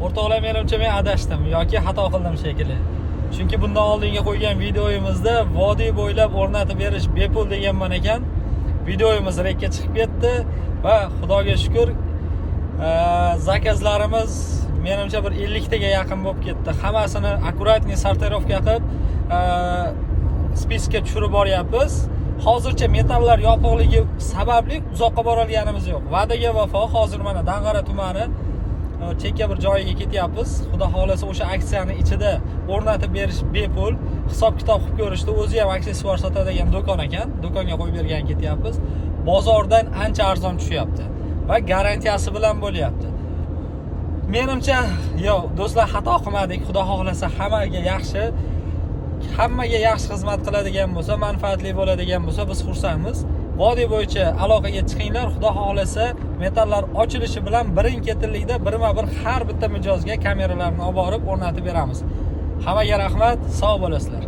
O'rtoqlar, menimcha men adashdim yoki xato qildim shekilli. Chunki bundan oldingi qo'ygan videoyimizda vodiy bo'ylab o'rnatib berish bepul deganman ekan. Videoyimiz rekka chiqib ketdi va xudoga shukr zakazlarimiz menimcha bir 50 taga yaqin bo'lib ketdi. Hammasini akkuratniy sortirovka qilib spiskga tushirib boryapmiz. Hozircha metallar yopiqligi sababli uzoqqa bora olganimiz yo'q. Va'daga vafo, hozir mana Dang'ara tumani chekka bir joyiga ketyapmiz. Xudo xolasa o'sha aksiyani ichida o'rnatib berish bepul. Hisob-kitob qilib ko'rishdi. O'zi ham aksessuar sotadigan do'kon ekan. Do'konga qo'yib bergan ketyapmiz. Bozordan ancha arzon tushyapti va garantiyasi bilan bo'lyapti. Menimcha, do'stlar, xato qilmadik. Xudo xolasa hammaga yaxshi xizmat qiladigan bo'lsa, manfaatli bo'ladigan bo'lsa, biz xursandmiz. Vodiy bo'yicha aloqaga chiqinglar. Xudo xolasa metallar ochilishi bilan birin-ketinlikda birma-bir har bitta mijozga kameralarni olib borib o'rnatib beramiz. Hammaga rahmat, sog' bo'lasizlar.